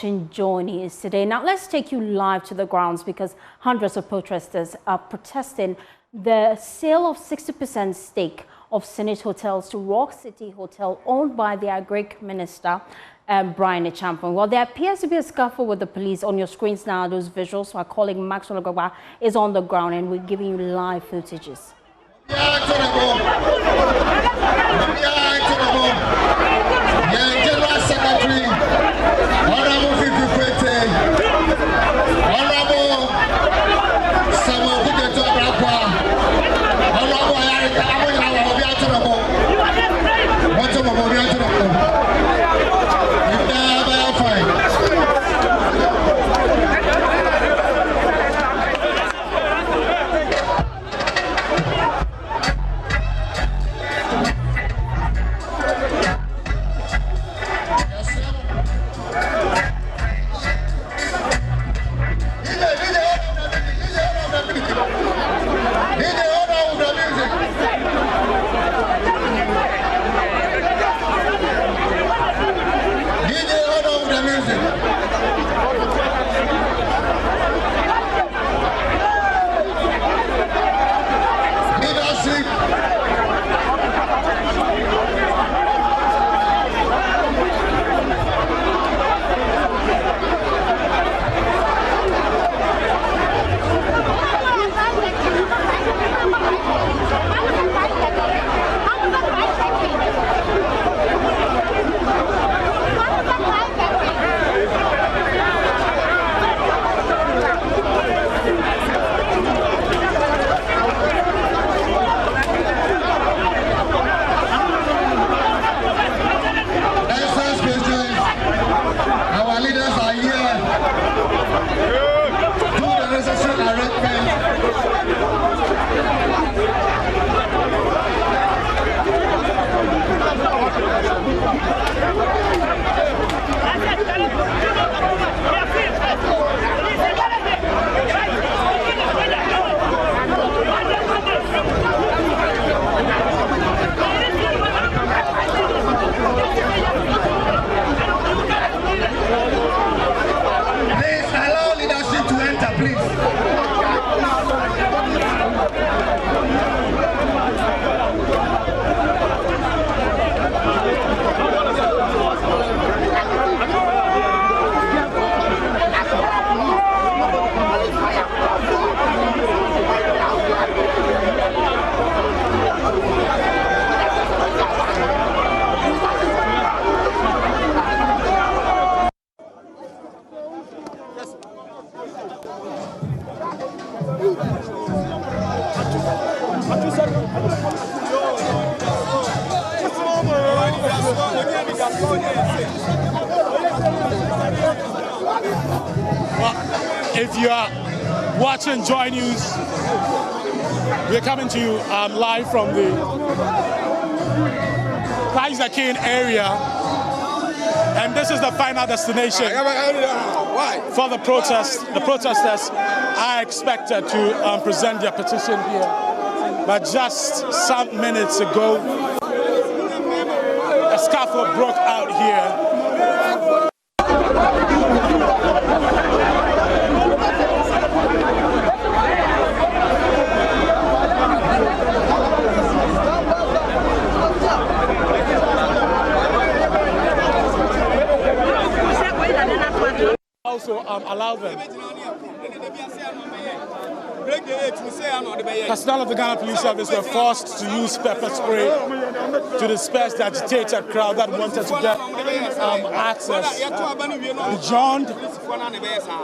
watching Joy News today. Now let's take you live to the grounds because hundreds of protesters are protesting the sale of 60% stake of Senate Hotels to Rock City Hotel, owned by the Agric Minister, Brian Echampong. Well, there appears to be a scuffle with the police. On your screens now, those visuals. So our colleague Maxwell Ogbagba is on the ground and we're giving you live footages. General Secretary, Honorable Okudzeto Ablakwa, If you are watching Joy News, we're coming to you live from the Kaiser King area, and this is the final destination for the protest. The protesters are expected to present their petition here, but just some minutes ago, a scuffle broke out here. Also allow them. Personnel of the Ghana Police Service were forced to use pepper spray to disperse the agitated crowd that wanted to get access beyond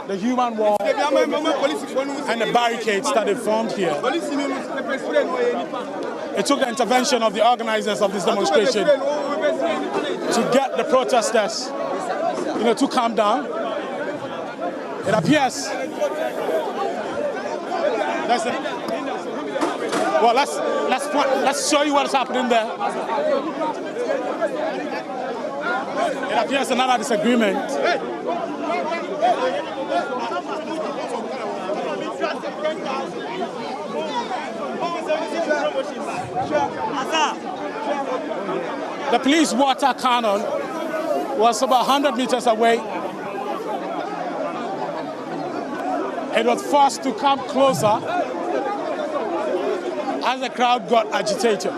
the human wall and the barricades that they formed here. It took the intervention of the organizers of this demonstration to get the protesters, to calm down. It appears. Well, let's show you what's happening there. It appears another disagreement. The police water cannon was about 100 meters away it was forced to come closer as the crowd got agitated.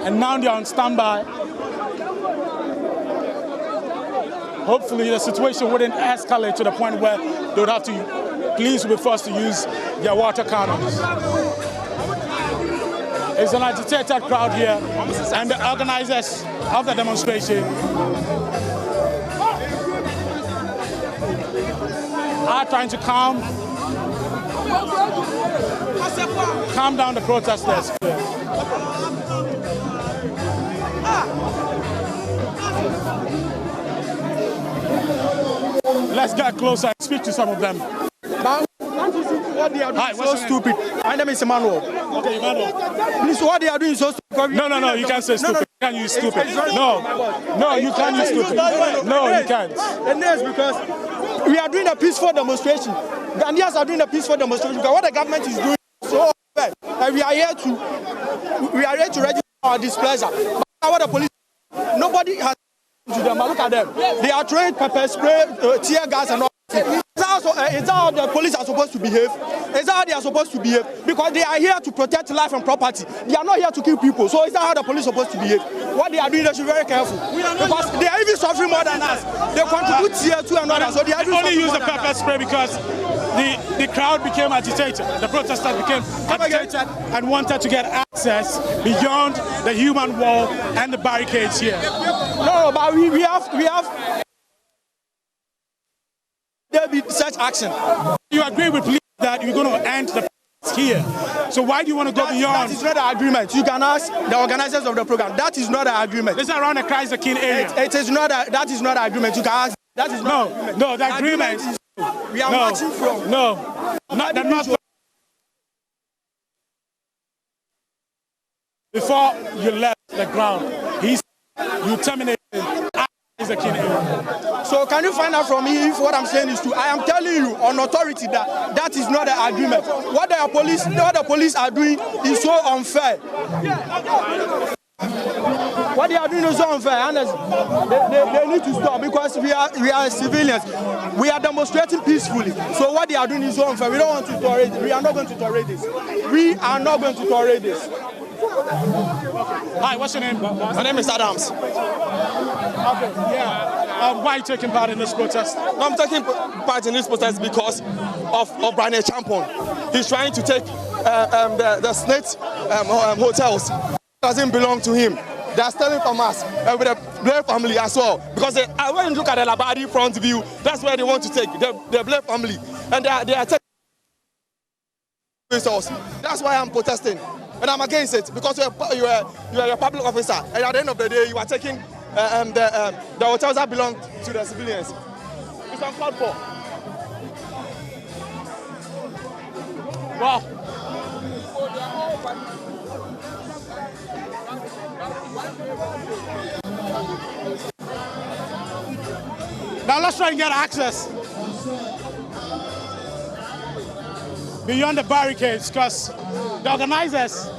And now they're on standby. Hopefully the situation wouldn't escalate to the point where they would have to, police will be forced to use their water cannons. It's an agitated crowd here, and the organizers of the demonstration are trying to calm down the protesters. Let's get closer and speak to some of them. What they are doing is so stupid. My name is Emmanuel. Okay, Emmanuel. Please, what they are doing is so stupid. No, you can't say stupid. You can't use stupid. No, you can't use stupid. No, you can't. And that's because we are doing a peaceful demonstration. Ghanaians are doing a peaceful demonstration because what the government is doing is so unfair. And we are here to register our displeasure. But what the police, nobody has to them. Look at them. They are throwing pepper spray, tear gas, and all. Is that how the police are supposed to behave? Is that how they are supposed to behave? Because they are here to protect life and property. They are not here to kill people. So is that how the police are supposed to behave? What they are doing, they should be very careful. Because they are even suffering more than us. They contribute here to another. So they are only use the pepper spray because the crowd became agitated. The protesters became agitated and wanted to get access beyond the human wall and the barricades here. No, but we have there be such action. You agree with police that you're going to end the here. So why do you want to go beyond? That is not an agreement. You can ask the organizers of the program. That is not an agreement. This is around the Christ the King area. It is not. That is not an agreement. You can ask. That is not. No, the agreement. We are marching from. No, not. Before you left the ground, you terminated the King area. So can you find out from me if what I'm saying is true? I am telling you on authority that that is not an agreement. What the police are doing is so unfair. What they are doing is so unfair. Honestly, they need to stop because we are civilians. We are demonstrating peacefully. So what they are doing is so unfair. We don't want to tolerate it. We are not going to tolerate this. We are not going to tolerate this. Hi, what's your name? My name is Adams. Okay, yeah. Why are you taking part in this protest? I'm taking part in this protest because of Brian Champon. He's trying to take the Snake hotels. It doesn't belong to him. They are stealing from us with the Blair family as well. Because when you look at the Labadi front view, that's where they want to take the Blair family. And they are taking resources. That's why I'm protesting. And I'm against it because you are a public officer. And at the end of the day, you are taking the hotels that belong to the civilians. It's uncalled for. Wow. Now let's try and get access beyond the barricades because the organizers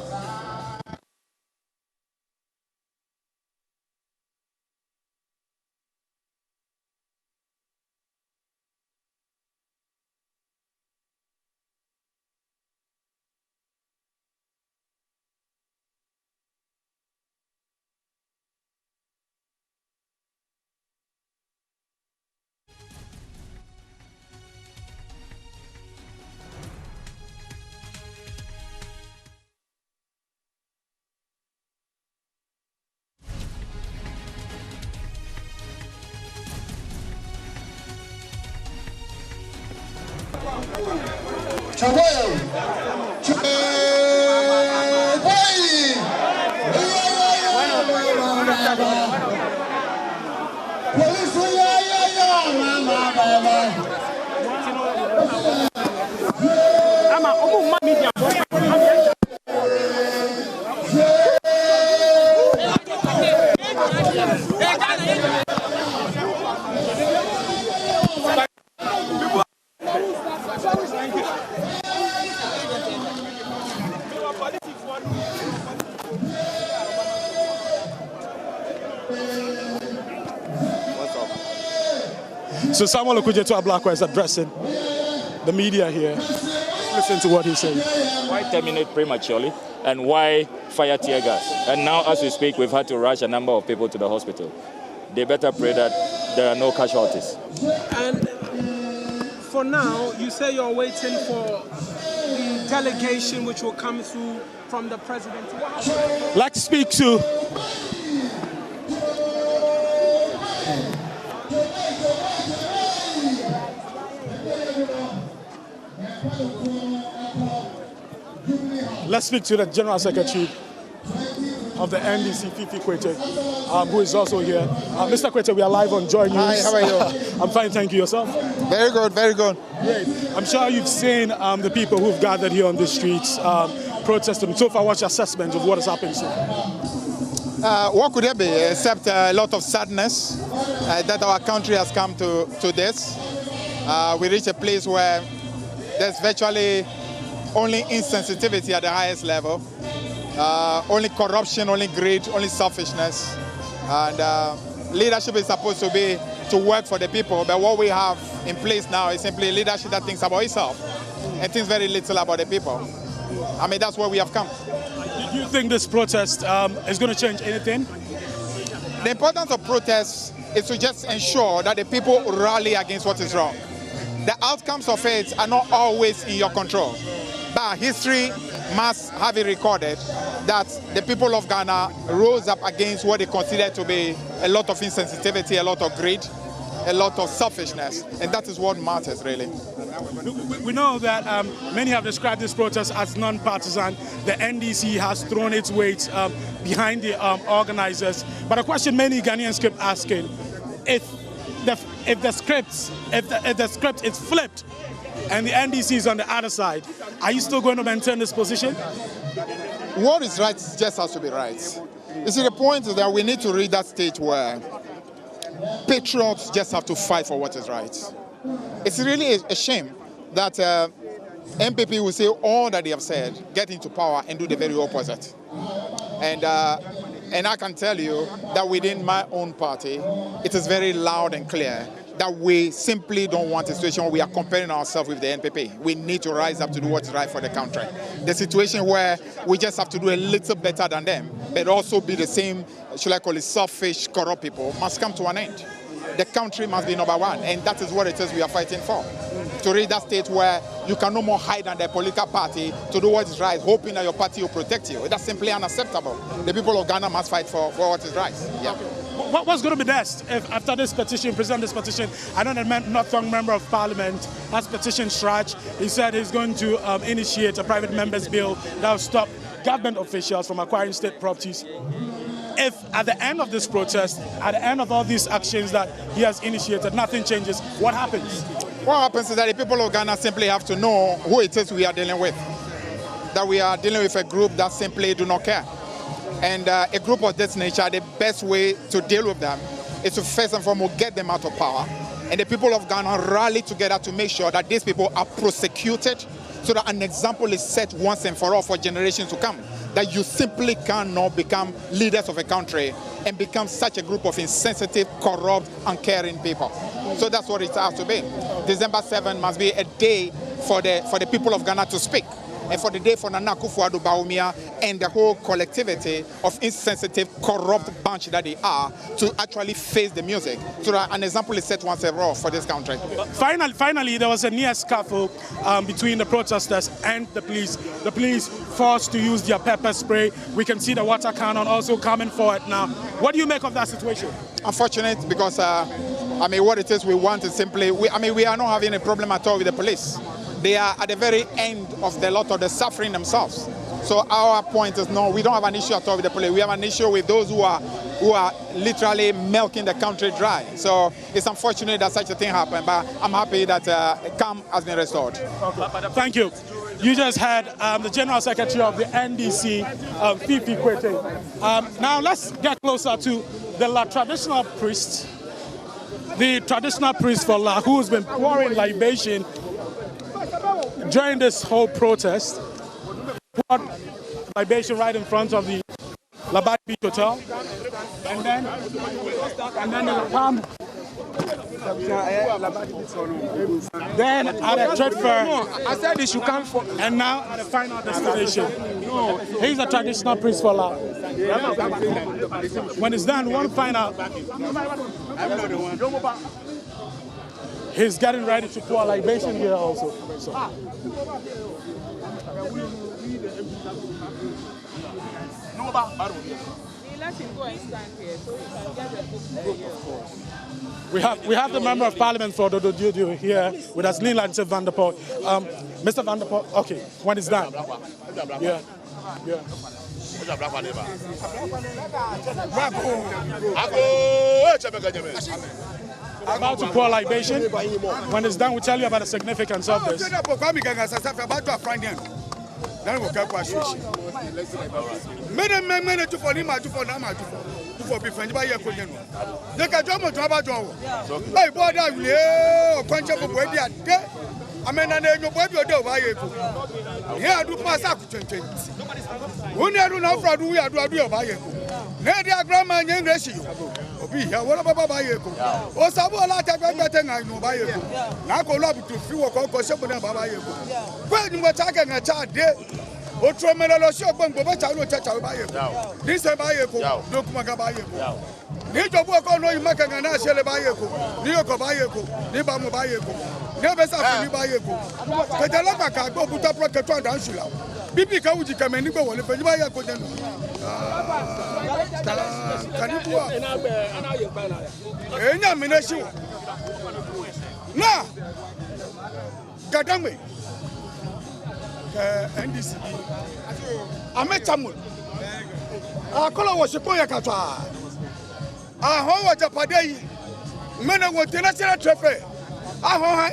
So Okudzeto Ablakwa is addressing the media here. Listen to what he's saying. Why terminate prematurely and why fire tear gas? And now as we speak, we've had to rush a number of people to the hospital. They better pray that there are no casualties. And for now, you say you're waiting for the delegation which will come through from the president. Let's speak to the General Secretary of the NDC, Fifi Kwete, who is also here. Mr. Kwete, we are live on Joy News. Hi, how are you? I'm fine, thank you. Yourself? Very good, very good. Great. I'm sure you've seen the people who've gathered here on the streets protesting. So far, what's your assessment of what has happened so far? What could there be except a lot of sadness that our country has come to this. We reach a place where there's virtually only insensitivity at the highest level, only corruption, only greed, only selfishness. And leadership is supposed to be to work for the people, but what we have in place now is simply leadership that thinks about itself and thinks very little about the people. I mean, that's where we have come. Do you think this protest is going to change anything? The importance of protests is to just ensure that the people rally against what is wrong. The outcomes of it are not always in your control. But history must have it recorded that the people of Ghana rose up against what they consider to be a lot of insensitivity, a lot of greed, a lot of selfishness, and that is what matters, really. We know that many have described this protest as non-partisan. The NDC has thrown its weight behind the organizers. But a question many Ghanaians keep asking, if the script is flipped and the NDC is on the other side, are you still going to maintain this position? What is right just has to be right. You see, the point is that we need to reach that stage where patriots just have to fight for what is right. It's really a shame that MPP will say all that they have said, get into power and do the very opposite. And I can tell you that within my own party, it is very loud and clear that we simply don't want a situation where we are comparing ourselves with the NPP. We need to rise up to do what is right for the country. The situation where we just have to do a little better than them, but also be the same, should I call it, selfish, corrupt people, must come to an end. The country must be number one, and that is what it is we are fighting for. To reach that state where you can no more hide under a political party to do what is right, hoping that your party will protect you. That's simply unacceptable. The people of Ghana must fight for what is right. Yeah. What's going to be next if after this petition, present this petition? I know the Northern Member of Parliament has petitioned Shraj. He said he's going to initiate a private members bill that will stop government officials from acquiring state properties. If at the end of this protest, at the end of all these actions that he has initiated, nothing changes, what happens? What happens is that the people of Ghana simply have to know who it is we are dealing with. That we are dealing with a group that simply do not care. And a group of this nature, the best way to deal with them is to first and foremost get them out of power. And the people of Ghana rally together to make sure that these people are prosecuted so that an example is set once and for all for generations to come. That you simply cannot become leaders of a country and become such a group of insensitive, corrupt, uncaring people. So that's what it has to be. December 7 must be a day for the people of Ghana to speak. And for the day for Nana Akufo-Addo Bawumia and the whole collectivity of insensitive, corrupt bunch that they are to actually face the music so that an example is set once and for all for this country. Finally, there was a near scuffle between the protesters and the police. The police forced to use their pepper spray. We can see the water cannon also coming forward now. What do you make of that situation? Unfortunate because, I mean, what it is we want is simply, we are not having a problem at all with the police. They are at the very end of the lot of the suffering themselves. So our point is no, we don't have an issue at all with the police. We have an issue with those who are literally milking the country dry. So it's unfortunate that such a thing happened, but I'm happy that calm has been restored. Okay. Thank you. You just had the General Secretary of the NDC, Fifi Kwete. Now let's get closer to the traditional priest, for La, who's been pouring libation during this whole protest. Poured libation right in front of the Labadi Beach Hotel, and then the palm Then at a trade fair. I said it should come for. And now at the final destination. He's a traditional priest for love. When it's done, one final. He's getting ready to pour libation here also. So. Let him go and stand here so he can get the book. We have the member of parliament for Dodo Diodio here with us, Mr. Van der Poel. Mr. Van der Poel, okay, when it's done. Yeah. About to pour libation. When it's done, we'll tell you about the significance of this.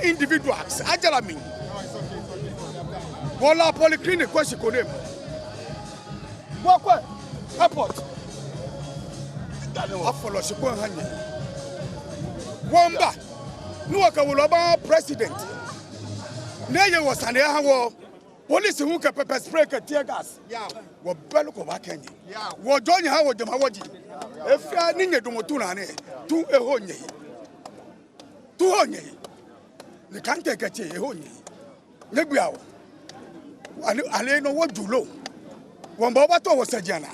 Individuals, Wala polyclinic kwashikone. Walkway airport. Afolo shikon hanye. Wamba. Nuwaka wuloba president. Neye wasane hawo. Police who can pepper spray tear gas. Wo belu ko bakenyi. Wo jonyi hawo dem hawoji. Efia ninye dumotuna ne. Tu ehonye. Tu honye. Ni kante keche ehonye. Nebiawo. Ale no what do low. One Bobato was a jana.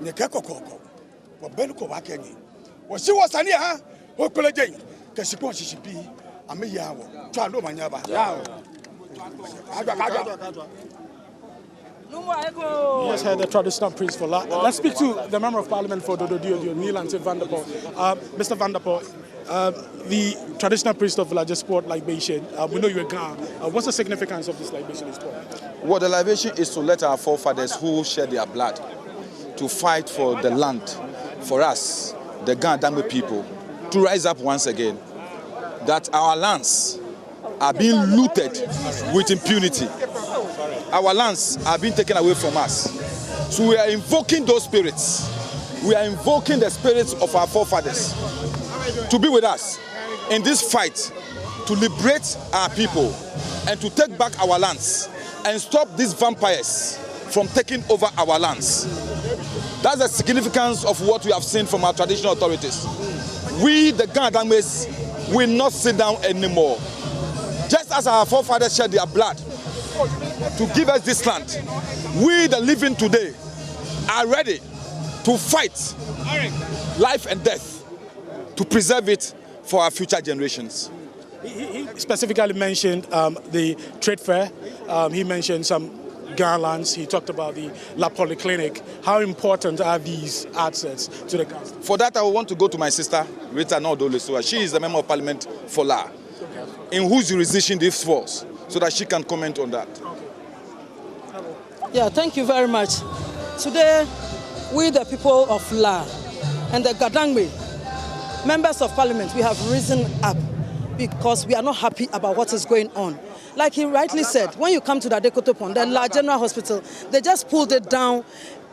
Nekako Coco. What Belco Bakeni. What she was an year, what college, because she wants she be a meyawo. Chalo Manaba. Yes, the traditional priest for that. Let's speak to the member of parliament for Dodo Diodio, Mr. Van der Poel. Mr. Van der Poel, the traditional priest of Village Sport libation. We know you're Ghana. What's the significance of this libation sport? Well, the libation is to let our forefathers who shed their blood to fight for the land, for us, the Ghana people, to rise up once again. That our lands are being looted with impunity. Our lands are being taken away from us. So we are invoking those spirits. We are invoking the spirits of our forefathers to be with us in this fight to liberate our people and to take back our lands and stop these vampires from taking over our lands. That's the significance of what we have seen from our traditional authorities. We, the Ghanaians, will not sit down anymore. Just as our forefathers shed their blood to give us this land, we, the living today, are ready to fight life and death to preserve it for our future generations. He specifically mentioned the trade fair. He mentioned some garlands. He talked about the La Polyclinic. How important are these assets to the council? For that, I want to go to my sister, Rita Nodolesua. She is the member of parliament for La, in whose jurisdiction this falls, so that she can comment on that. Yeah, thank you very much. Today, we, the people of La and the Gadangme, members of parliament, we have risen up because we are not happy about what is going on. Like he rightly said, when you come to the Okudzeto Pond, the La General Hospital, they just pulled it down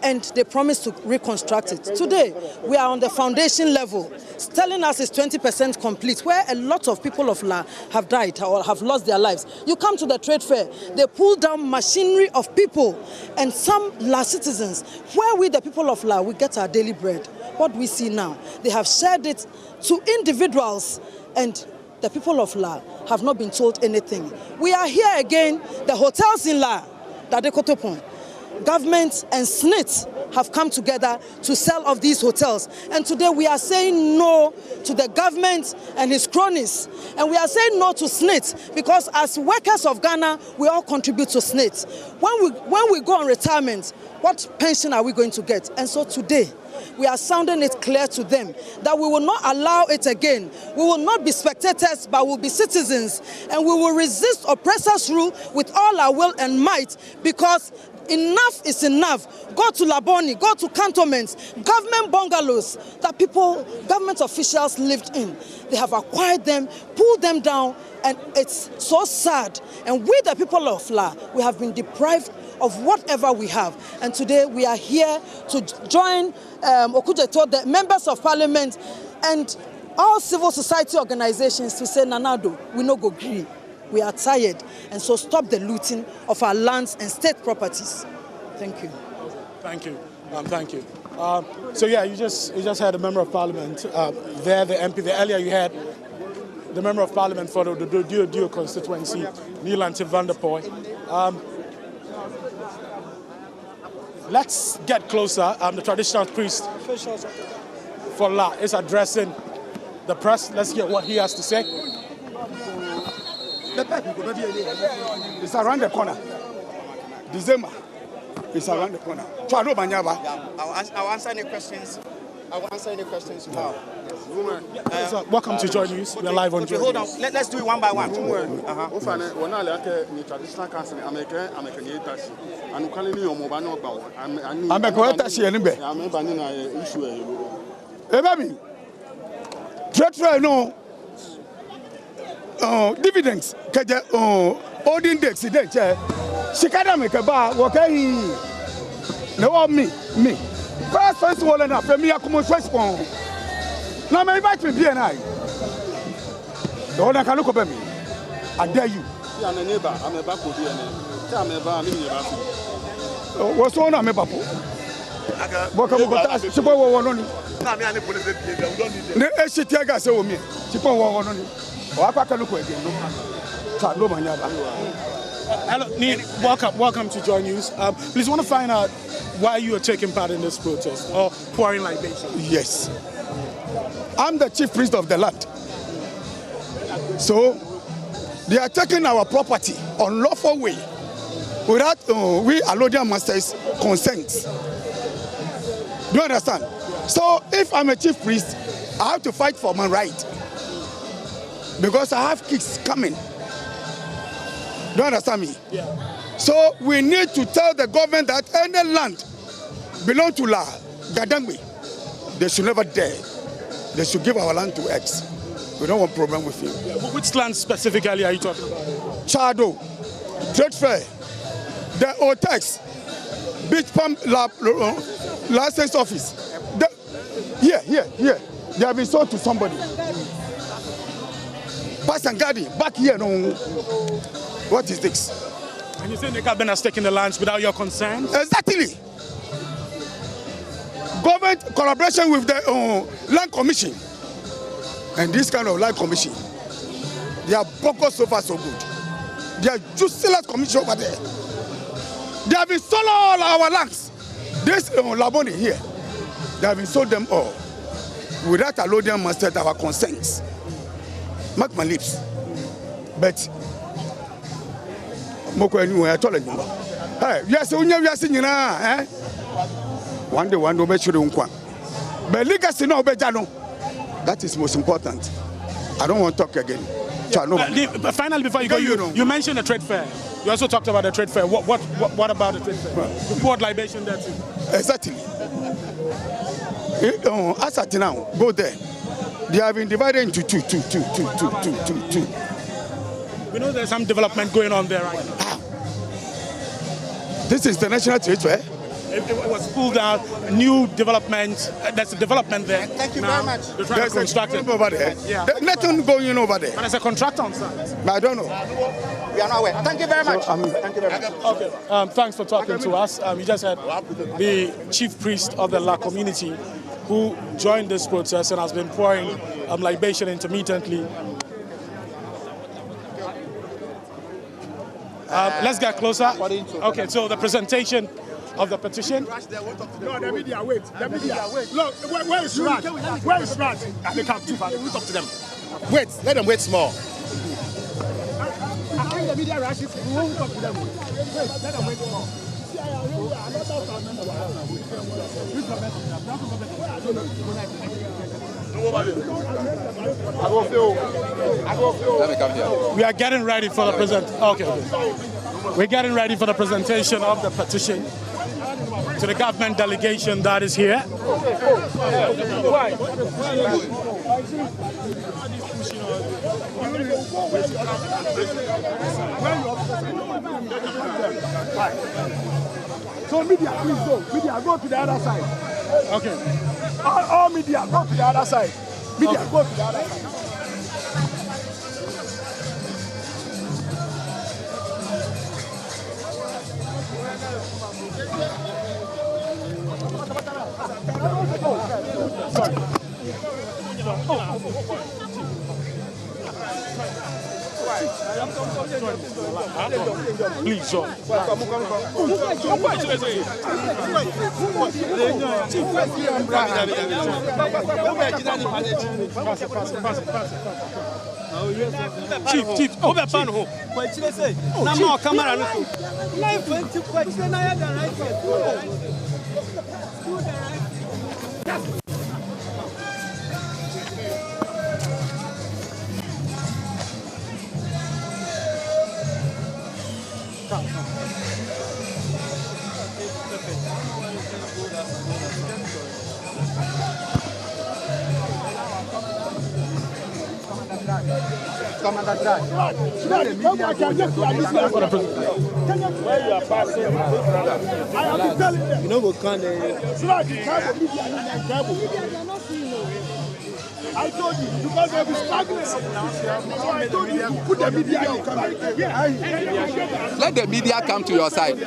and they promised to reconstruct it. Today, we are on the foundation level, telling us it's 20% complete, where a lot of people of La have died or have lost their lives. You come to the trade fair, they pull down machinery of people and some La citizens, where we, the people of La, we get our daily bread. What we see now, they have shared it to individuals and the people of La have not been told anything. We are here again, the hotels in La, Dadekotopon, government and SNIT have come together to sell off these hotels. And today we are saying no to the government and his cronies. And we are saying no to SNIT because as workers of Ghana, we all contribute to SNIT. When we go on retirement, what pension are we going to get? And so today, we are sounding it clear to them that we will not allow it again. We will not be spectators, but will be citizens. And we will resist oppressors' rule with all our will and might, because enough is enough. Go to Laboni, go to cantonments, government bungalows that government officials lived in. They have acquired them, pulled them down, and it's so sad. And we, the people of La, we have been deprived of whatever we have. And today we are here to join Okudzeto, the members of parliament, and all civil society organizations to say, Nanado, we no go green. We are tired, and so stop the looting of our lands and state properties. Thank you. Thank you. Thank you. So yeah, you just had a member of parliament there, the MP. Earlier you had the member of parliament for the Dio constituency, Nielante van der Poy. Let's get closer. The traditional priest for La is addressing the press. Let's hear what he has to say. It's around the corner. December is around the corner. I'll answer any questions. Now. Welcome to Joy News. We're live on Joy News. Hold on. Let's do it one by one. Dividends, old index, Shikada make a bar, what no, me. First one enough, me a come respond. Now, my invite me, BNI. The one can look up at me. I dare you. I'm a neighbor, I'm a back with What's on a map? Welcome to Chipo one only. The Tiaga say me, Chipo one only. Hello, welcome to Joy News. Please want to find out why you are taking part in this protest or pouring libation. Yes. I'm the chief priest of the land. So they are taking our property on lawful way without we allodian masters' consent. Do you understand? So if I'm a chief priest, I have to fight for my right. Because I have kids coming. Do you understand me? Yeah. So we need to tell the government that any land belong to La, Gadangwe, they should never dare. They should give our land to X. We don't want problem with him. Yeah. Which land specifically are you talking about? Chado, Trade Fair, the OTEX, Beach Pump License Office. Here. They have been sold to somebody. Pass and Garden, back here, no. What is this? And you say the government has taken the lands without your consent? Exactly. Government collaboration with the land commission. And this kind of land commission, they are bogus so far so good. They are useless commission over there. They have been sold all our lands. This Laboni here, they have been sold them all. Without allowing master our consents. Mark my lips. But Moko anyway, I told you. Hey, yes, we are singing now. One day, make sure you come. But legacy no bejano. That is most important. I don't want to talk again. But finally, before you go, you mentioned the trade fair. You also talked about the trade fair. What about the trade fair? You poured libation there too. Exactly. As at now, go there. They have been divided into two. We know there's some development going on there right now. This is the national trade fair. It was pulled out, new development. There's a development there. Thank you very much. They're trying to construct it over there. Yeah. There's nothing going over there. But there's a contractor on site. But I don't know. We are not aware. Thank you very much. Thank you very much. Okay. Thanks for talking to us. You just had the chief priest of the La community who joined this protest and has been pouring libation intermittently. Let's get closer. Okay, so the presentation of the petition. No, the media, wait. The media, wait. Look, where is Raj? Where is Raj? They come too far. We talk to them. Wait, let them wait small. I think the media rushes. We won't talk to them. Wait, let them wait small. Let me come here. We are getting ready for the We're getting ready for the presentation of the petition to the government delegation that is here. So media, please go. Media, go to the other side. Okay. All media, go to the other side. Media, okay. Go to the other side. Please, sir. Commander Drag. Where you are passing, I am telling them. You know what kind of I told you, because they'll be stagnant. So I told you to put the media in. Let the media come to your side.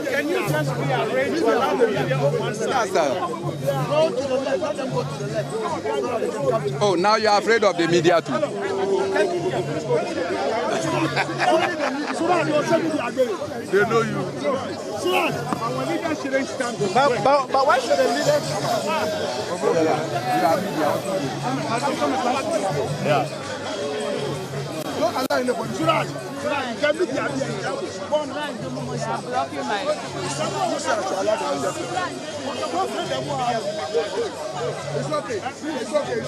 Can you just rearrange to allow the media on one side? Go to the left, let them go to the left. Oh, now you're afraid of the media too. They know you. But why should the leaders? Yeah. Don't allow in the point. Suraj, you can meet the idea. It's okay. It's okay.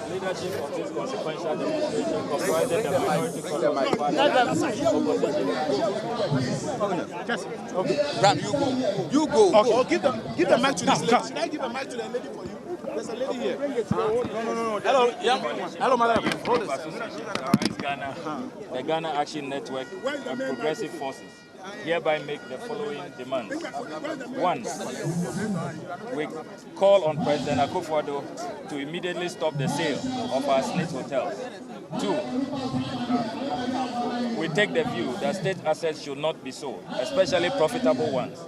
Leadership of this consequential demonstration comprising the minority Ram, you go. Okay. Oh, give the mic to this lady. Should I give the mic to the lady for you? There's a lady here. No. Hello, madam. Hold this. Ghana, the Ghana Action Network and Progressive Forces hereby make the following demands. 1. We call on President Akufo-Addo to immediately stop the sale of our state hotels. 2. We take the view that state assets should not be sold, especially profitable ones.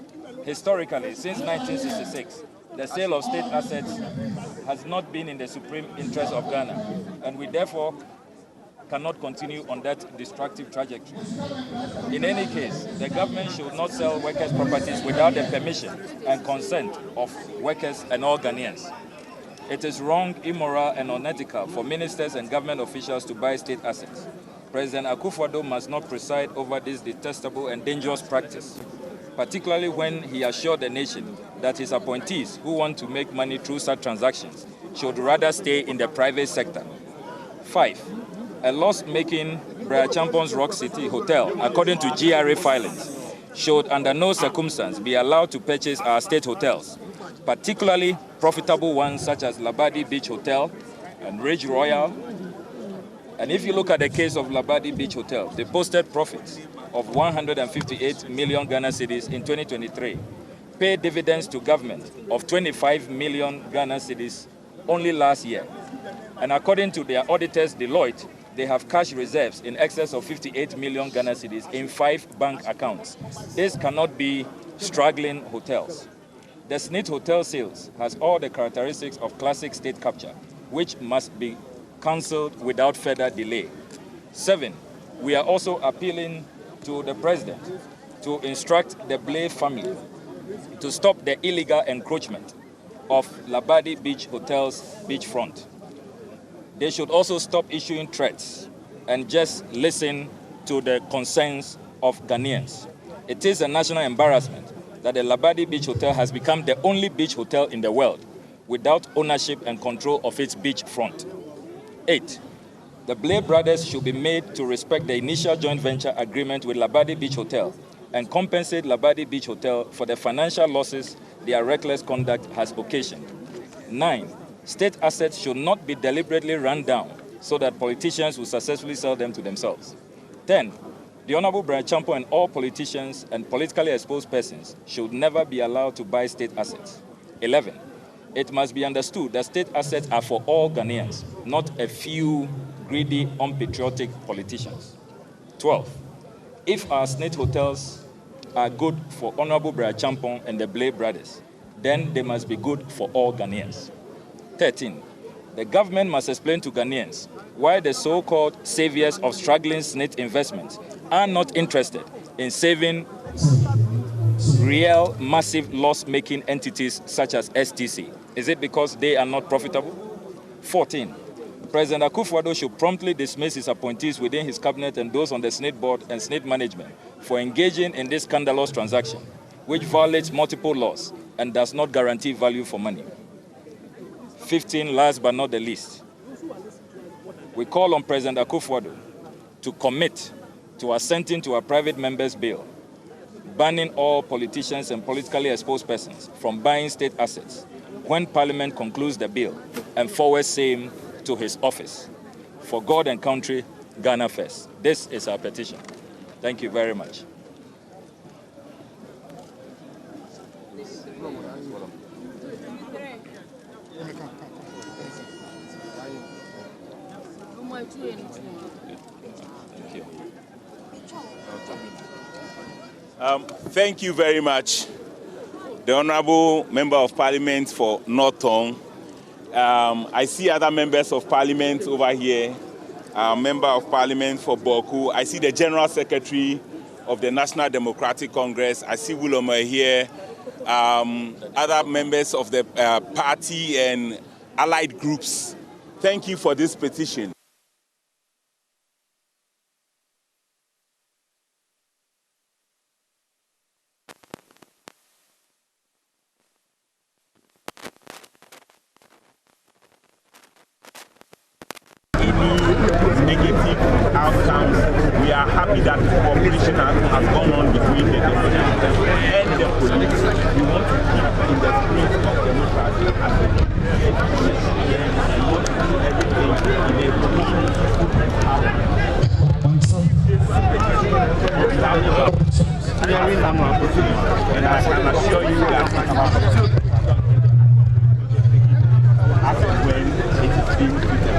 Historically, since 1966, the sale of state assets has not been in the supreme interest of Ghana, and we therefore cannot continue on that destructive trajectory. In any case, the government should not sell workers' properties without the permission and consent of workers and all Ghanaians. It is wrong, immoral, and unethical for ministers and government officials to buy state assets. President Akufo-Addo must not preside over this detestable and dangerous practice, particularly when he assured the nation that his appointees who want to make money through such transactions should rather stay in the private sector. 5. A loss-making Briar Champions Rock City Hotel, according to GRA filings, should under no circumstance be allowed to purchase our state hotels, particularly profitable ones such as Labadi Beach Hotel and Ridge Royal. And if you look at the case of Labadi Beach Hotel, they posted profits of 158 million Ghana cedis in 2023. pay dividends to government of 25 million Ghana cedis only last year. And according to their auditors, Deloitte, they have cash reserves in excess of 58 million Ghana cedis in 5 bank accounts. This cannot be struggling hotels. The SNIT hotel sales has all the characteristics of classic state capture, which must be cancelled without further delay. 7, we are also appealing to the president to instruct the Blay family to stop the illegal encroachment of Labadi Beach Hotel's beachfront. They should also stop issuing threats and just listen to the concerns of Ghanaians. It is a national embarrassment that the Labadi Beach Hotel has become the only beach hotel in the world without ownership and control of its beachfront. 8, the Blay brothers should be made to respect the initial joint venture agreement with Labadi Beach Hotel and compensate Labadi Beach Hotel for the financial losses their reckless conduct has occasioned. 9, state assets should not be deliberately run down so that politicians will successfully sell them to themselves. 10, the Honorable Brian Champo and all politicians and politically exposed persons should never be allowed to buy state assets. 11, it must be understood that state assets are for all Ghanaians, not a few greedy, unpatriotic politicians. 12, if our SNIT hotels are good for Honorable Brian Champo and the Blay brothers, then they must be good for all Ghanaians. 13, the government must explain to Ghanaians why the so-called saviors of struggling SNIT investments are not interested in saving real, massive loss-making entities such as STC. Is it because they are not profitable? 14, President Akufo-Addo should promptly dismiss his appointees within his cabinet and those on the SNIT board and SNIT management for engaging in this scandalous transaction, which violates multiple laws and does not guarantee value for money. 15, last but not the least, we call on President Akufo-Addo to commit to assenting to a private member's bill, banning all politicians and politically exposed persons from buying state assets when Parliament concludes the bill and forwards same to his office. For God and country, Ghana first. This is our petition. Thank you very much. Thank you very much, the Honourable Member of Parliament for North Tongue. I see other members of Parliament over here, Member of Parliament for Boku. I see the General Secretary of the National Democratic Congress. I see Wuloma here, other members of the party and allied groups. Thank you for this petition. Negative outcomes. We are happy that cooperation has gone on between the demonstrators and the police. We want to keep in the spirit of democracy as a and want to do everything in a and I can assure you that as and when it is being treated.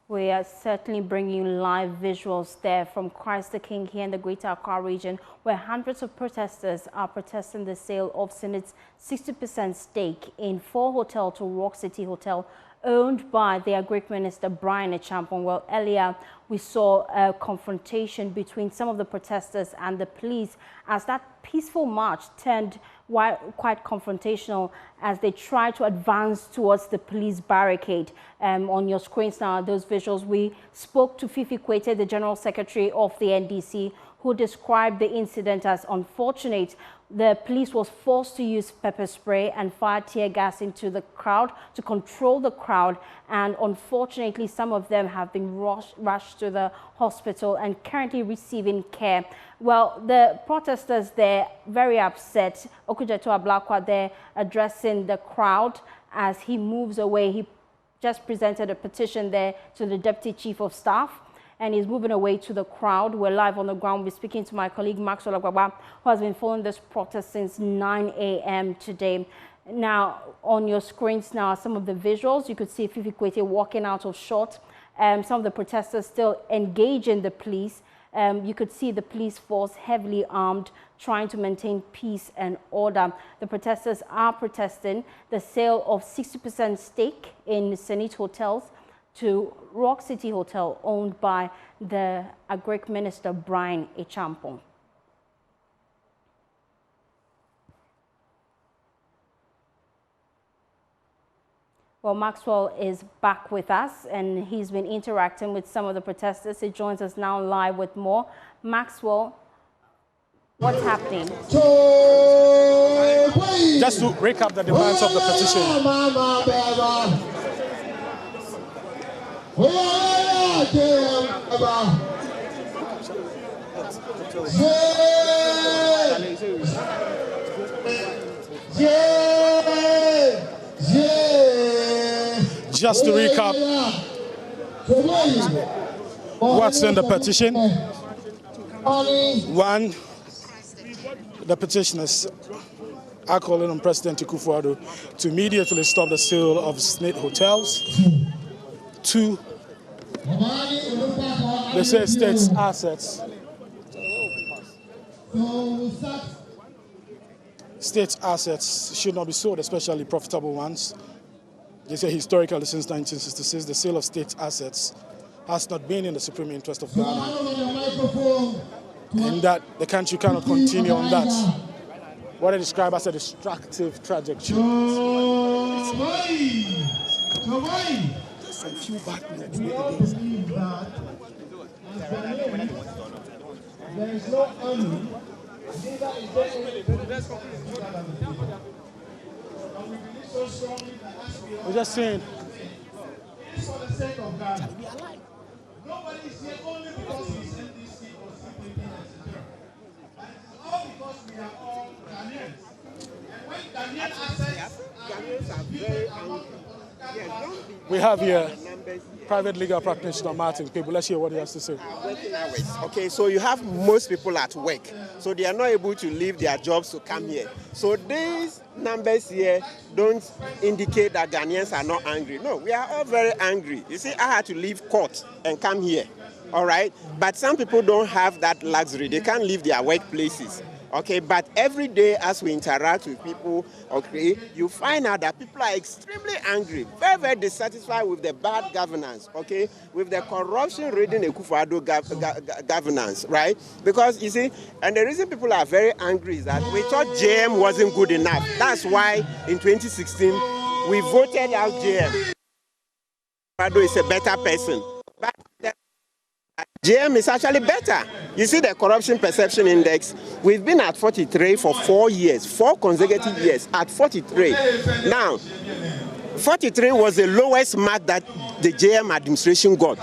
We are certainly bringing you live visuals there from Christ the King here in the Greater Accra region, where hundreds of protesters are protesting the sale of Senate's 60% stake in 4 Hotel to Rock City Hotel, owned by the Agric Minister Brian Achampong. Well, earlier we saw a confrontation between some of the protesters and the police as that peaceful march turned quite confrontational as they tried to advance towards the police barricade. On your screens now, those visuals, we spoke to Fifi Kwete, the General Secretary of the NDC, who described the incident as unfortunate. The police was forced to use pepper spray and fire tear gas into the crowd to control the crowd, and unfortunately some of them have been rushed to the hospital and currently receiving care. Well, the protesters, they're very upset. Okudzeto Ablakwa, they're addressing the crowd as he moves away. He just presented a petition there to the Deputy Chief of Staff, and he's moving away to the crowd. We're live on the ground. We're speaking to my colleague Maxwell Agwagwa, who has been following this protest since 9 a.m. today. Now, on your screens now are some of the visuals. You could see Fifi Kwete walking out of shot. Some of the protesters still engaging the police. You could see the police force heavily armed, trying to maintain peace and order. The protesters are protesting the sale of 60% stake in Senate Hotels to Rock City Hotel, owned by the Agric Minister Brian Echampong. Well, Maxwell is back with us, and he's been interacting with some of the protesters. He joins us now live with more. Maxwell, what's happening? Just to recap the demands of the petition. Just to recap what's in the petition. One, the petitioners are calling on President Akufo-Addo to immediately stop the sale of Senate Hotels. Two, they say state's assets. State assets should not be sold, especially profitable ones. They say historically, since 1966, the sale of state assets has not been in the supreme interest of Ghana, and that the country cannot continue on that, what they describe as a destructive trajectory. Some few bad news with there is no army. We're just saying. It's for the sake of God. Nobody is here only because he's NDC or CPP, etc. And it's all because we are all Ghanaians. And when Ghanaian assets are very we have here private legal practitioner Martin People. Let's hear what he has to say. Okay, so you have most people at work, so they are not able to leave their jobs to come here. So these numbers here don't indicate that Ghanaians are not angry. No, we are all very angry. You see, I had to leave court and come here, all right? But some people don't have that luxury. They can't leave their workplaces. Okay, but every day as we interact with people, okay, you find out that people are extremely angry, very, very dissatisfied with the bad governance, okay, with the corruption-ridden Akufo-Addo governance, right? Because, you see, and the reason people are very angry is that we thought JM wasn't good enough. That's why in 2016, we voted out JM. Akufo-Addo is a better person. But JM is actually better. You see the corruption perception index, we've been at 43 for 4 years, 4 consecutive years at 43. Now, 43 was the lowest mark that the JM administration got.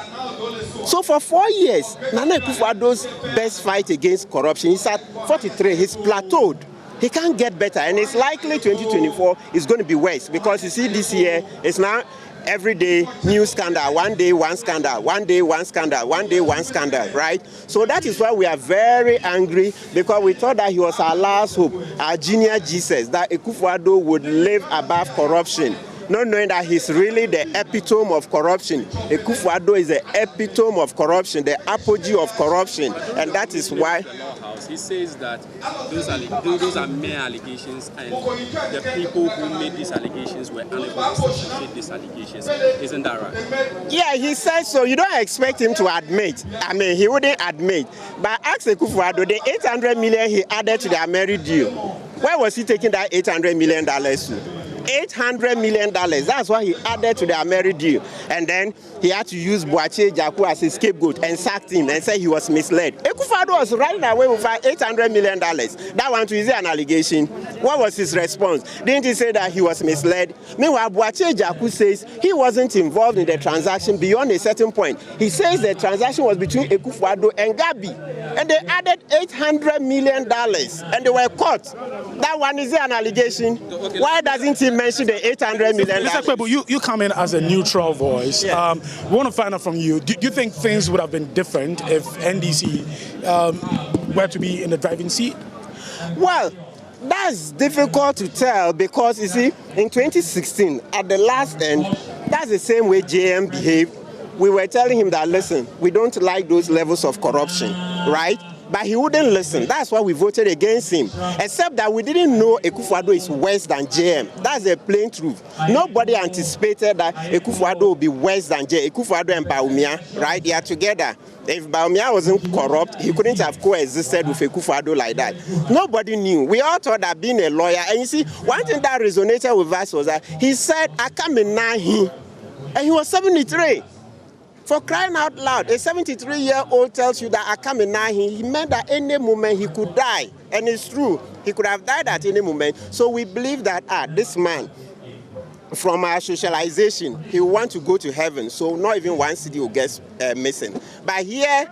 So for 4 years, Nana Akufo-Addo's best fight against corruption is at 43. He's plateaued. He can't get better, and it's likely 2024 is going to be worse, because you see this year, it's now every day new scandal, one day one scandal, one day one scandal, one day one scandal, right? So that is why we are very angry, because we thought that he was our last hope, our junior Jesus, that Akufo-Addo would live above corruption, not knowing that he's really the epitome of corruption. Akufo-Addo is the epitome of corruption, the apogee of corruption, and that is why he says that those are mere allegations, and the people who made these allegations were unable to substantiate these allegations. Isn't that right? Yeah, he says so. You don't expect him to admit. I mean, he wouldn't admit. But ask Akufo-Addo, the 800 million he added to the Ameri deal, where was he taking that $800 million to? $800 million. That's why he added to the Ameri deal. And then he had to use Boakye Jaku as a scapegoat and sacked him and said he was misled. Akufo-Addo was running away with $800 million. That one too, is an allegation. What was his response? Didn't he say that he was misled? Meanwhile, Boakye Jaku says he wasn't involved in the transaction beyond a certain point. He says the transaction was between Akufo-Addo and Gabi. And they added $800 million and they were caught. That one is an allegation. Why doesn't he mention the $800 million? Mr. Kwebu, you come in as a neutral voice. Yeah. We want to find out from you, do you think things would have been different if NDC were to be in the driving seat? Well, that's difficult to tell because, you see, in 2016, at the last end, that's the same way JM behaved. We were telling him that, listen, we don't like those levels of corruption, right? But he wouldn't listen. That's why we voted against him. Except that we didn't know Akufo-Addo is worse than JM. That's the plain truth. Nobody anticipated that Akufo-Addo would be worse than JM. Akufo-Addo and Bawumia, right? They are together. If Bawumia wasn't corrupt, he couldn't have coexisted with Akufo-Addo like that. Nobody knew. We all thought that being a lawyer, and you see, one thing that resonated with us was that he said, Akamenahi, and he was 73. For crying out loud, a 73-year-old tells you that Akamenahi, he meant that any moment he could die. And it's true, he could have died at any moment. So we believe that this man, from our socialization, he will want to go to heaven. So not even one city will get missing. But here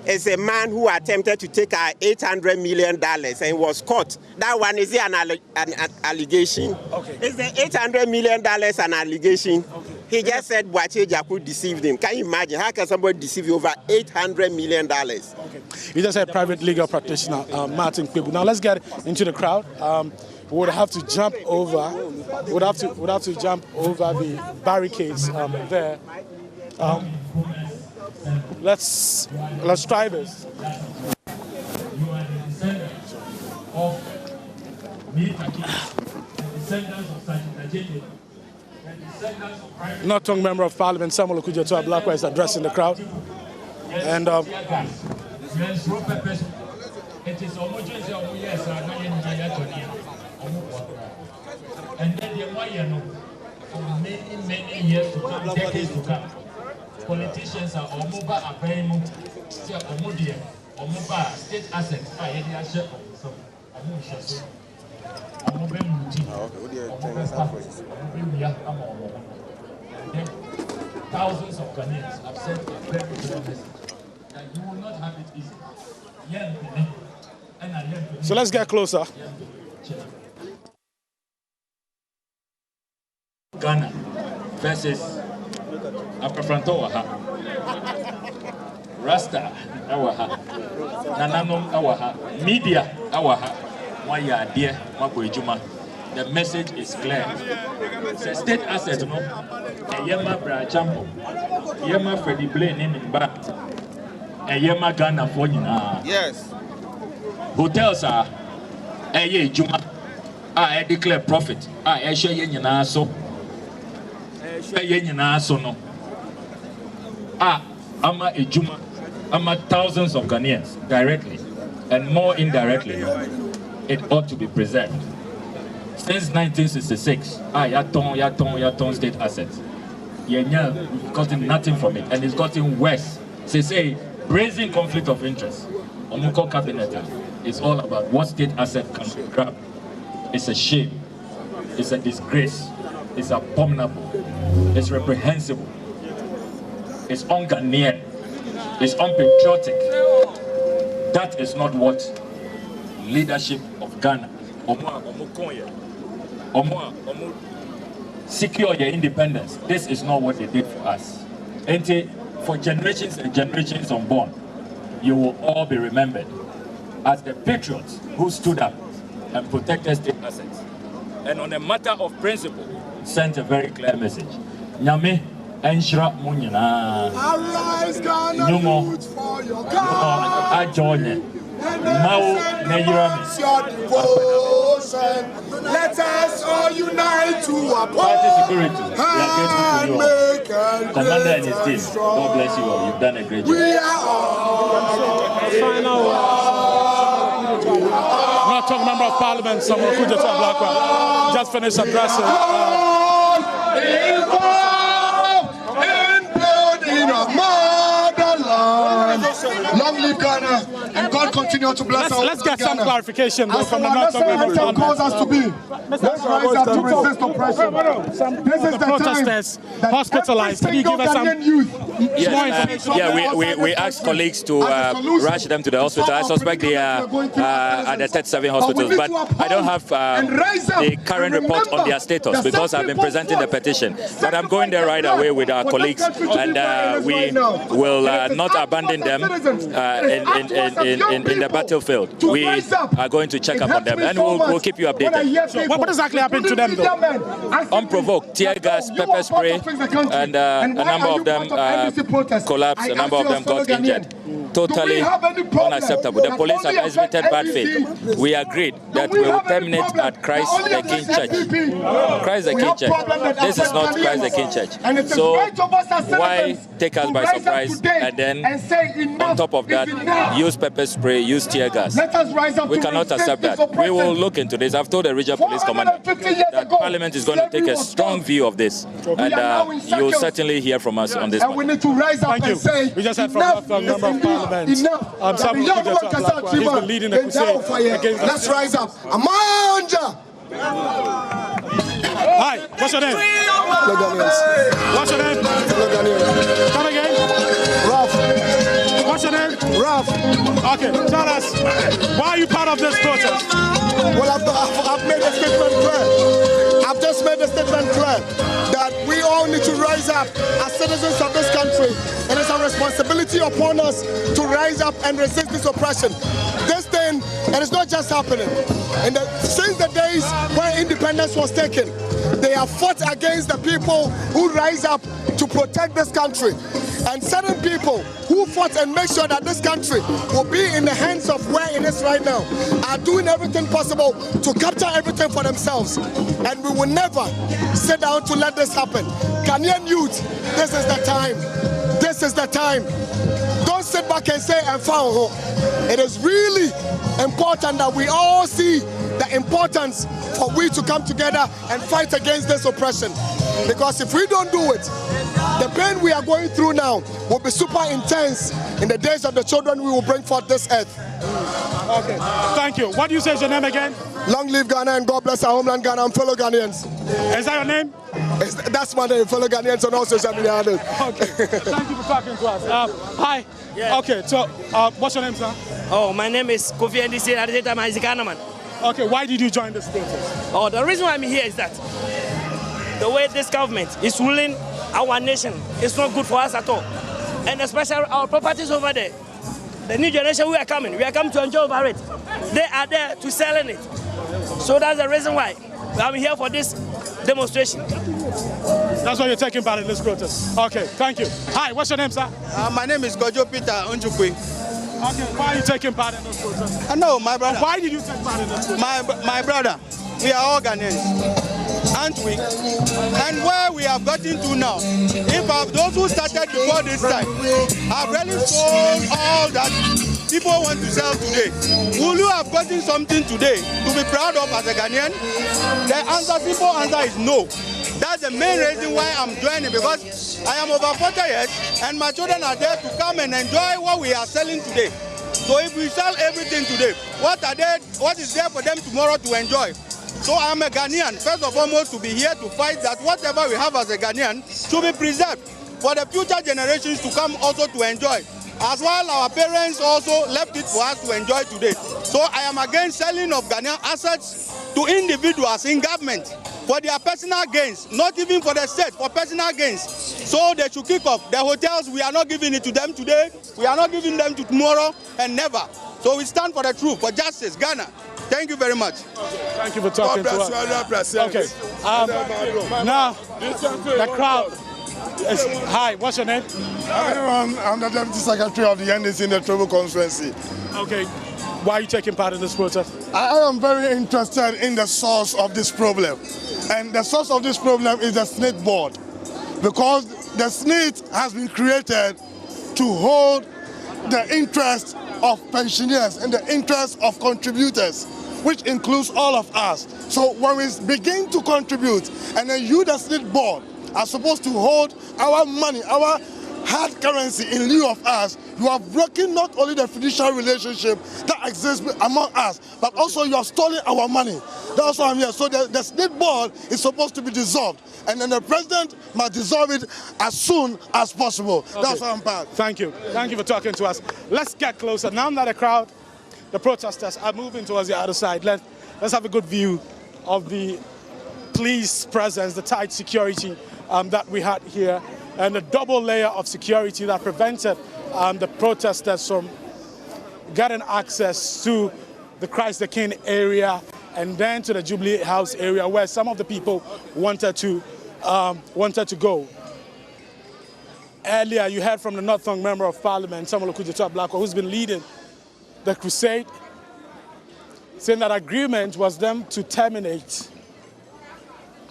is a man who attempted to take our $800 million and was caught. That one, is an allegation? Okay. Is the $800 million an allegation? Okay. He just said Boakye Jaku deceived him. Can you imagine? How can somebody deceive you over $800 million? Okay. You just said private legal practitioner, Martin Kwebu. Now let's get into the crowd. We would have to jump over. Would have to jump over the barricades there. Let's try this. North Member of Parliament Samuel Okudzeto Ablakwa is addressing the crowd. And many years to come, decades to come. Politicians are Omuba Abemu, Omudia, Omuba, state assets, thousands of Ghanaians have sent a very clear message that you will not have it easy. So let's get closer. Ghana versus Afrafranto Waha, Rasta Awaha, Nananom Awaha, Media Awaha, Waya Dear, Mabuejuma. The message is clear. The state asset, no, Yema Brachampo, Yema Freddy Blaine in back, and Yema Ghana for you now. Yes. Hotels are a Juma, I declare profit, I share yen so. Ama Ejuma, ama thousands of Ghanaians directly and more indirectly. It ought to be preserved. Since 1966, yaton state assets. We've gotten nothing from it, and it's gotten worse. Say brazen conflict of interest. Omuko cabinet is all about what state asset can be grabbed. It's a shame. It's a disgrace. It's abominable. It's reprehensible. It's un-Ghanaian. It's unpatriotic. That is not what leadership of Ghana, secure your independence. This is not what they did for us. And for generations and generations unborn, you will all be remembered as the patriots who stood up and protected state assets. And on a matter of principle, sent a very clear message. Nyame enshra munyina. Nyumo ajonye. Mau neyirami. Let us all unite to oppose Party security. We are grateful to you all. Commander and his team. God bless you all. You've done a great job. We are all North Tongue Member of Parliament, Okudzeto Ablakwa, just finished addressing. Long live Ghana, and God continue to bless our Let's get some clarification though, from the North North Tongue Member of Parliament. calls us to be. Let's rise up to resist oppression. This is the protesters hospitalized. Can you give us some more information? We asked colleagues to rush them to the hospital. I suspect they are at the 37 hospitals, but I don't have the current report on their status because I've been presenting the petition. But I'm going there right away with our colleagues, and we will not abandon them in the battlefield. We are going to check up on them, and we'll keep you updated. So what exactly happened to them, though? Unprovoked, tear gas, pepper spray, and a number of them collapsed, a number of them got injured. Totally unacceptable. The police have exhibited bad faith. We agreed that we will terminate at Christ the King Church. Christ the King Church. This is not Christ the King Church. So why take us by surprise and then on top of that use pepper spray, use tear gas? We cannot accept that. We will look into this. I've told the regional police commander that Parliament is going to take a strong view of this, and you'll certainly hear from us on this one. We need to rise up and say, we just heard from the Member of Parliament. He's been leading the crusade against us. Let's rise up. Amanja! Hi, what's your name? What's your name? Come again? Ralph. What's your name? Ralph. Okay, tell us, why are you part of this protest? Well, I've made a statement clear. I've just made a statement clear that we all need to rise up as citizens of this country. It is a responsibility upon us to rise up and resist this oppression. This thing, and it's not just happening. Since the days when independence was taken, they have fought against the people who rise up to protect this country. And certain people who fought and make sure that this country will be in the hands of where it is right now are doing everything possible to capture everything for themselves. And we will never sit down to let this happen. Ghanaian youth, this is the time. This is the time. Don't sit back and say, I'm found. It is really important that we all see the importance for we to come together and fight against this oppression. Because if we don't do it, the pain we are going through now will be super intense in the days of the children we will bring forth this earth. Okay, thank you. What do you say is your name again? Long live Ghana and God bless our homeland Ghana and fellow Ghanaians. Is that your name? That's my name, fellow Ghanaians on all social media. Okay, thank you for talking to us. Hi. Yeah. Okay, so what's your name, sir? Oh, my name is Kofi Ndisi. At the time, I'm a Ghanaman. Okay, why did you join this protest? Oh, the reason why I'm here is that the way this government is ruling our nation is not good for us at all. And especially our properties over there. The new generation we are coming to enjoy over it. They are there to sell in it. So that's the reason why I'm here for this demonstration. That's why you're taking part in this protest. Okay, thank you. Hi, what's your name, sir? My name is Kojo Peter Onjukwe. Okay, why are you taking part in this protest? No, my brother. Why did you take part in this protest? My brother, we are all Ghanaians, aren't we? And where we have gotten to now, if those who started before this time have really sold all that people want to sell today, will you have gotten something today to be proud of as a Ghanaian? The simple answer is no. That's the main reason why I'm joining, because I am over 40 years and my children are there to come and enjoy what we are selling today. So if we sell everything today, what is there for them tomorrow to enjoy? So I am a Ghanaian, first of all, to be here to fight that whatever we have as a Ghanaian should be preserved for the future generations to come also to enjoy. As well, our parents also left it for us to enjoy today. So I am against selling of Ghanaian assets to individuals in government for their personal gains, not even for the state, for personal gains. So they should kick off. The hotels, we are not giving it to them today, we are not giving them to tomorrow, and never. So we stand for the truth, for justice, Ghana. Thank you very much. Thank you for talking to us. Okay. Now, the crowd is... Hi, what's your name? I'm the Deputy Secretary of the NDC in the Tribal Conference. Okay. Why are you taking part in this protest? I am very interested in the source of this problem. And the source of this problem is the SNIT board. Because the SNIT has been created to hold the interest of pensioners and the interest of contributors. which includes all of us. So when we begin to contribute, and then you, the Senate board, are supposed to hold our money, our hard currency in lieu of us, you have broken not only the fiduciary relationship that exists among us, but also you have stolen our money. That's why I'm here. So the Senate board is supposed to be dissolved, and then the president must dissolve it as soon as possible. Okay. That's why I'm back. Thank you. Thank you for talking to us. Let's get closer. Now that the crowd, the protesters are moving towards the other side, let's have a good view of the police presence, the tight security that we had here, and the double layer of security that prevented the protesters from getting access to the Christ the King area and then to the Jubilee House area where some of the people wanted to go. Earlier, you heard from the North Tongue Member of Parliament, Okudzeto Ablakwa, who's been leading the crusade, saying that agreement was them to terminate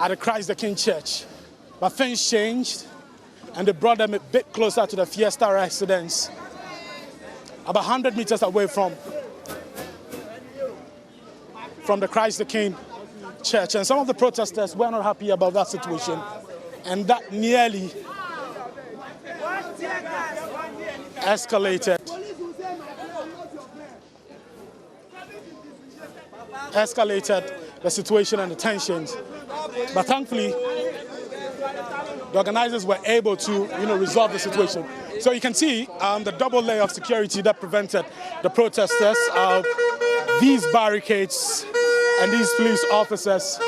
at the Christ the King Church. But things changed, and they brought them a bit closer to the Fiesta residence, about 100 meters away from the Christ the King Church. And some of the protesters were not happy about that situation, and that nearly escalated the situation and the tensions. But thankfully, the organizers were able to, resolve the situation. So you can see the double layer of security that prevented the protesters, these barricades and these police officers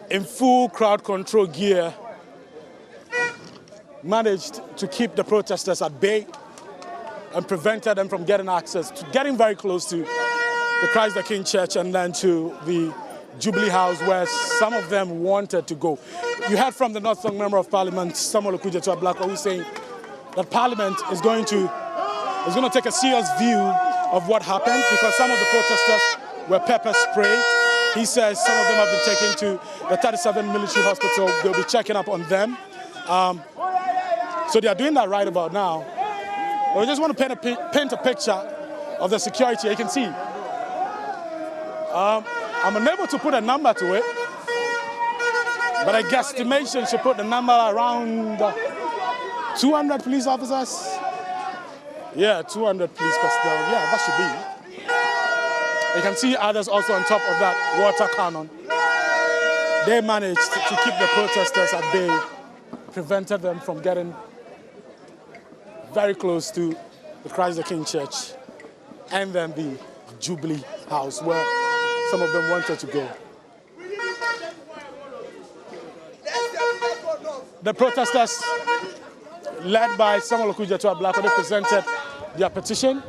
in full crowd control gear managed to keep the protesters at bay and prevented them from getting access to getting very close to the Christ the King Church and then to the Jubilee House, where some of them wanted to go. You heard from the North Tongue Member of Parliament, Okudzeto Ablakwa, who's saying that Parliament is going to take a serious view of what happened because some of the protesters were pepper sprayed. He says some of them have been taken to the 37 military hospital. They'll be checking up on them. So they are doing that right about now. But we just want to paint a picture of the security. You can see. I'm unable to put a number to it, but I guesstimation should put the number around 200 police officers. Yeah, 200 police personnel. Yeah, that should be. You can see others also on top of that water cannon. They managed to keep the protesters at bay, prevented them from getting very close to the Christ the King Church and then the Jubilee House, where some of them wanted to go. The protesters, led by Okudzeto Ablakwa, they presented their petition